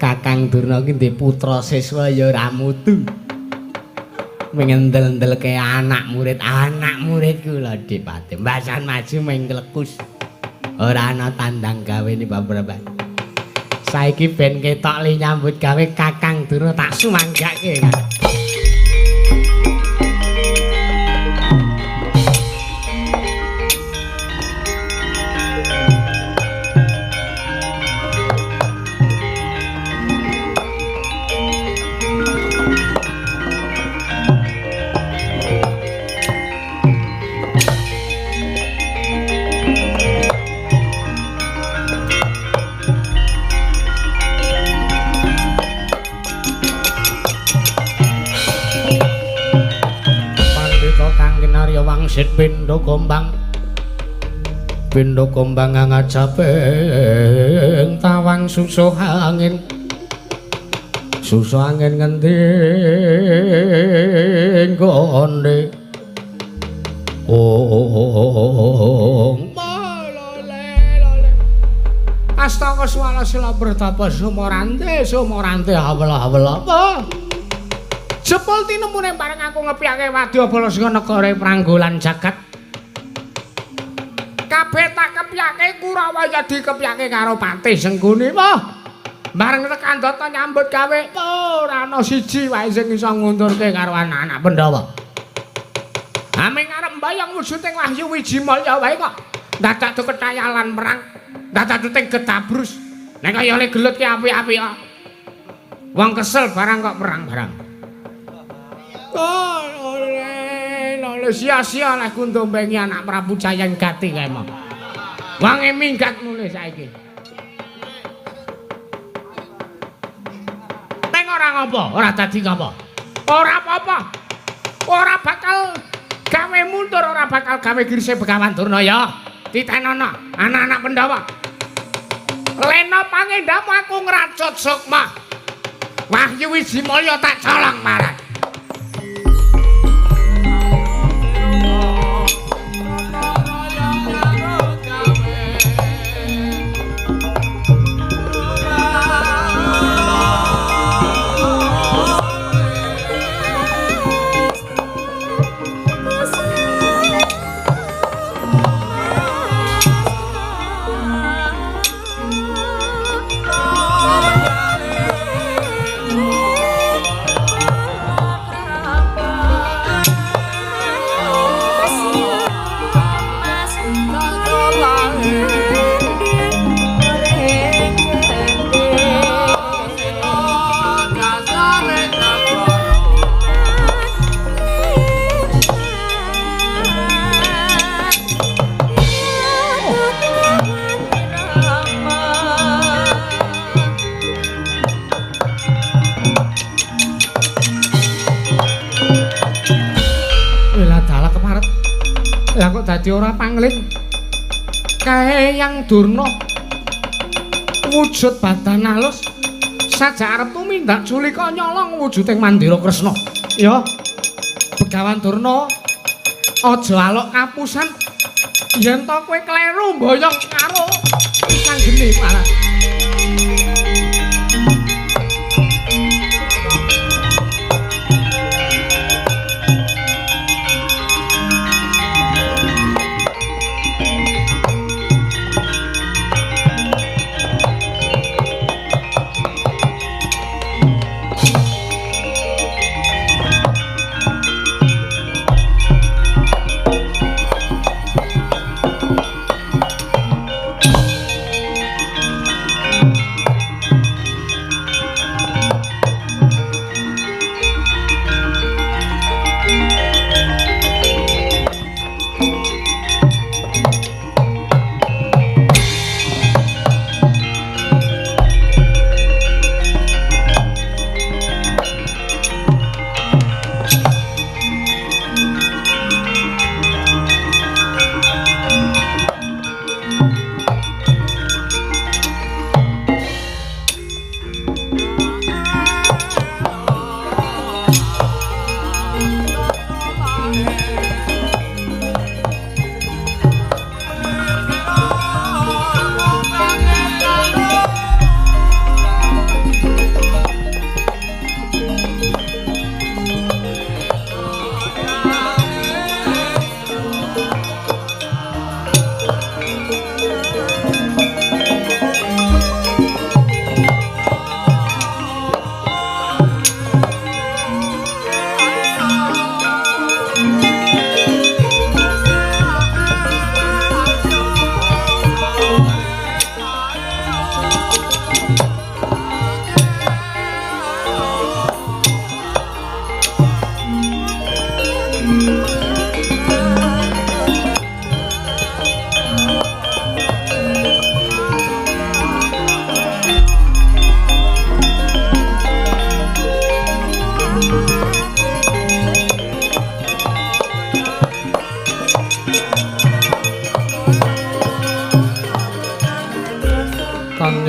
S2: Kakang Durna ki ndek putra siswa ya ora mutu. Mengendel-endelke anak murid kula Dipati. Mbasan maju ming klekus. Ora ana tandang gawe ni beberapa. Saiki ben ketok li nyambut gawe Kakang Durna tak sumanggake.
S1: wangsit pindha gombang ngajabing tawang susuh angin ngendi gonde Astaka swala sila bertapa sumorante hawala jepul tinemune bareng aku ngepiyake wadya bala sing negara pranggolan jagat kabeh tak kepiyake Kurawa ya dikepiyake karo Patih Sengguni wah bareng tekan data nyambut gawe ora ana siji wae sing iso ngunturke karo anak-anak Pandhawa aming arep mbayang wujuding Wahyu Wijimaya wae kok dadak ketayalan perang dadak tuting getabrus nek kaya le gelut ki apik-apik kok wong kesel barang kok perang-barang lho sia-sia lek kundombengi anak Prabu Jayang Gati kae mah wange minggat mulih saiki ning ora ngopo ora dadi ngopo ora apa-apa ora bakal gawe mundur ora bakal gawe Grise Begawan Durna ya titenono anak-anak Pandhawa Lena pangendhamu aku ngracut sukma Wahyu Wijimaya tak colong marang dadi ora pangling Kayang Durna wujud badan alus sajak arep tumindak culika nyolong wujuding Mandira Kresna ya Begawan Durna aja alok kapusan yen to kowe kleru mboyong karo pisang geni malah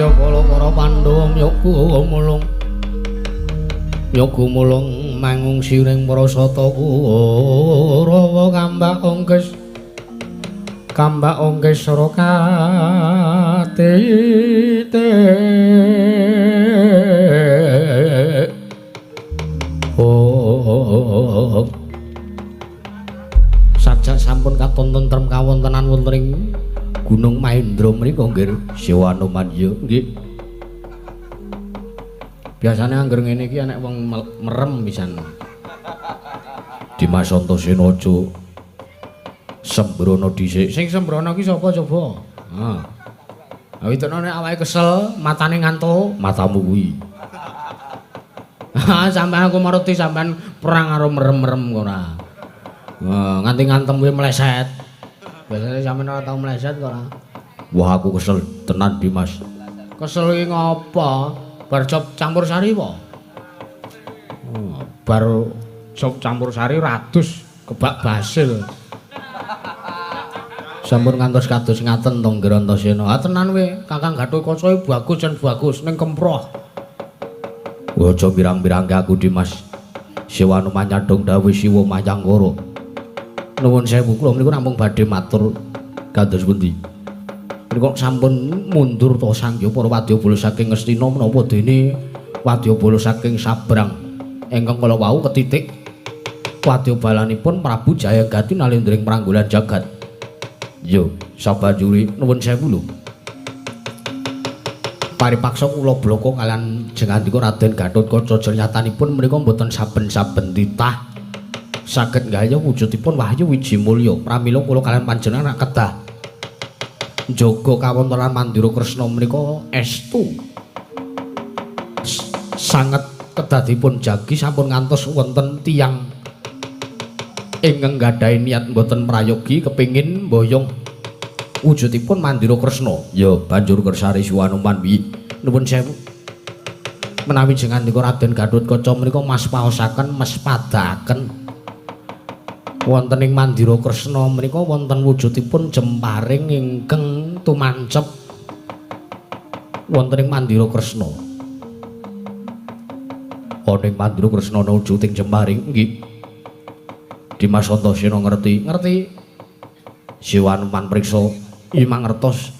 S2: kaya kala para Pandhawa nyogu mulung mangung siring para sata Kurawa kambak ongkes sara katite sajak sampun katon tentrem kawontenan wonten ing Gunung Mahendra menika nggih Siwanoman ya nggih. Biasane angger ngene iki anek wong merem pisan. Dimas Antasena aja sembrono dhisik. Sing sembrono ki sapa coba? Ha. Awitene nek awake kesel, matane ngantuk, matamu kuwi. Ha, sampean aku maruti sampean perang karo merem-merem ora. Nganti ngantem kuwi meleset. Biasane sampean ora tau meleset ora. Wah, aku kesel tenan Dimas. Kesel iki ngopo? Bar job campur sari apa? Bar job campur sari ratus kebak basil. Sampun ngantos kados ngaten to Nggih Antasena. Ha tenan kowe, Kakang Gatotkaca bagus jan bagus ning kemproh. Aja pirang-pirang aku Dimas. Siwanoman nyadong dawuh Siwa Mayanggara. Nuwun sewu kula mriku namung badhe matur kados pundi. Menika sampun mundur to sangya para wadyabala saking Ngastina menapa dene wadyabala saking Sabrang ingkang kala wau ketitik wadyabalanipun Prabu Jayagati nalendring pranggolan jagat. Yo, sabanjure nuwun sewu lho. Paripaksa kula blaka kalian jengandika Raden Gatotkaca jenyatanipun menika mboten saben-saben titah saged nggaya wujudipun Wahyu Wijimulya. Pramila kula kalian panjenengan kedah njaga kawontenan Mandira Kresna menika estu sanget kedah dipun jagi sampun ngantos wonten tiyang ingkang gadhahi niat mboten prayogi kepingin mboyong wujudipun Mandira Kresna. Ya banjur kersane Siwanoman wi nuwun sewu. Menawi jengandika Raden Gatotkaca menika mas paosaken mes padhaken wonten ing Mandira Kresna menika wonten wujudipun jemparing ingkang tumancep wonten ing Mandira Kresna. Ana ing Mandira Kresna ana wujuding jemparing nggih. Dimas Antasena ngerti. Siwanoman priksa, "Iya mangertos."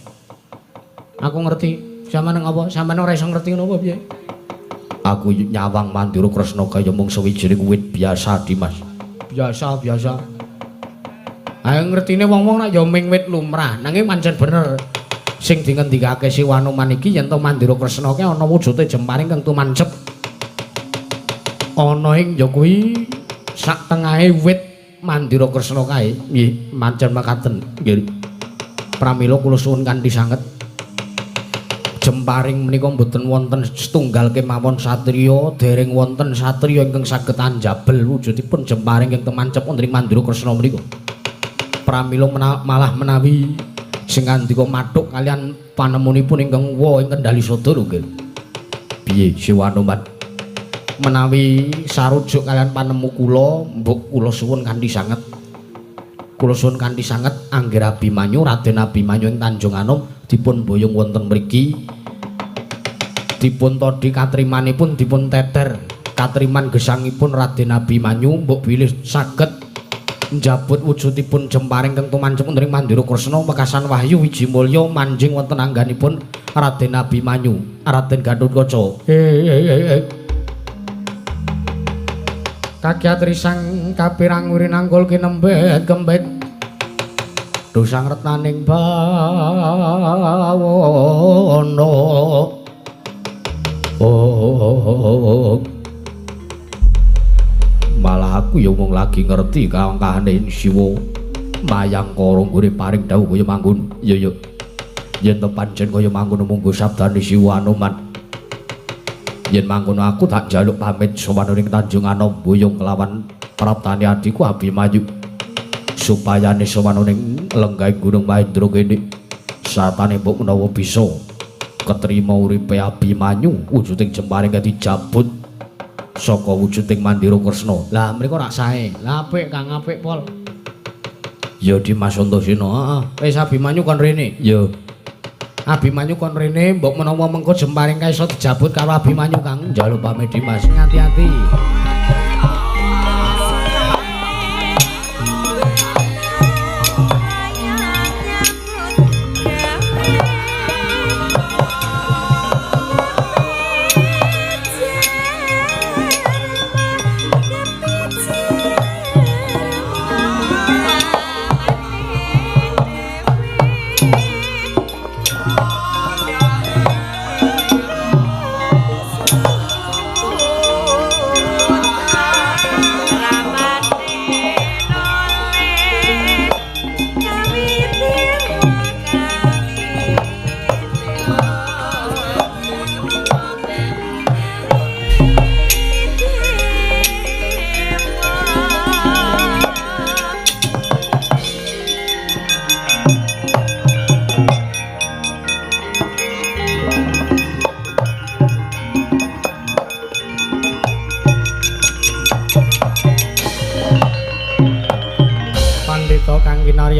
S2: Aku ngerti. Sampeyan apa? Sampeyan ora iso ngerti ngono apa piye? Aku nyawang Mandira Kresna kaya mung sawijining wit biasa, Dimas. Biasa. Ayo ngertine wong-wong nek ya ming wit lumrah, nanging pancen bener sing dingendikake Siwanoman iki yen to Mandira Kresna ki ana wujude jemparing kang tumancep. Ana ing ya kuwi sak tengahe wit Mandira Kresna kae. Nggih, pancen makaten. Nggih. Pramila kula suwun kanthi sanget. Jemparing menika mboten wonten setunggal kemawon satriya, dereng wonten satriya ingkang saged anjabel wujudipun jemparing ingkang tumancep wonten ing Mandira Kresna menika. Pramila malah menawi sing ngandika mathuk kalian panemunipun ingkang wa ing Kendali Sada lho nggih. Piye Siwanoman? Menawi sarujuk kalian panemu kula, mbok kula suwun kanthi sanget. Kula suwun kanthi sanget Angger Abimanyu, Raden Abimanyu ing Tanjung Anom dipun boyong wonten mriki. Dipun todhi katrimanipun dipun teter. Katriman gesangipun Raden Abimanyu mbok bilih saged njabut wujudipun jemparing kang tumancep wonten ing Mandira Kresna wekasan Wahyu Wijimulya manjing wonten angganipun Raden Abimanyu, Raden Gatotkaca. Kakyat risang kapirang urinangkul kinembet kembet dosang retnaning bawana. Malah aku ya wong lagi ngerti kangkane Siwa Mayangkara nggone paring dawuh kaya mangkono. Ya yen to pancen kaya mangkono munggo sabdane Siwanoman. Yen mangkono aku tak njaluk pamit sowan ing Tanjung Anom boyong kelawan praptane adiku Abimanyu supayane sowan ning lenggahing Gunung Mahendra kene satane mbok menawa bisa ketrima uripe Abimanyu wujuding jemparing dijabut saka wujuding Mandira Kresna. Lah mriko rak sae. Lah apik Kang, apik pol. Ya Dimas Antasena, heeh. Wis Abimanyu kon rene. Ya. Abimanyu kon rene mbok menawa mengko jemparing kaisa dijabut karo Abimanyu Kang njaluk pamit Dimas ngati-ati.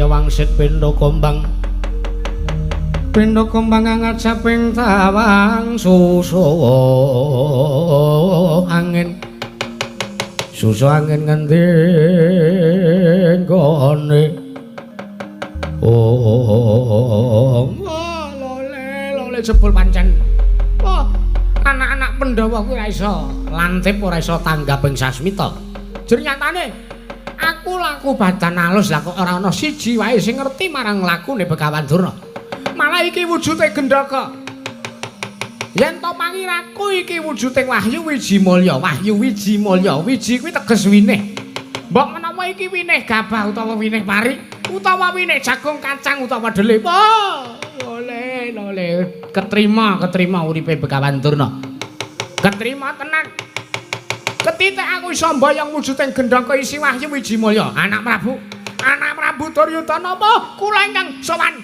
S2: Wangsit pindha kombang angat saping tawang susu angin ngendi gone lole jebul pancen anak-anak Pandhawa kuwi ora iso lantip ora iso tanggap ing sasmita jer nyatane aku laku badan alus lah kok ora ana siji wae sing ngerti marang lakune Begawan Durna. Malah iki wujude Gendaka. Yen to pangiraku iki wujuding Wahyu Wijimulya, wiji kuwi teges winih. Mbok menawa iki winih gabah utawa winih pari, utawa winih jagung kacang utawa dhelé. Lole, ketrima uripe Begawan Durna. Ketrima tenan. Ketitik aku iso mbayang wujuding Gendaka isi Wahyu Wijimulya, anak Prabu Duryudana apa kula ingkang sowan.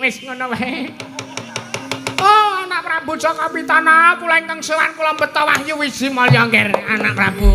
S2: Wis ngono wae. Oh, anak Prabu Jaka Pitana kula ingkang sowan kula mbeta Wahyu Wijimulya nggih, anak Prabu.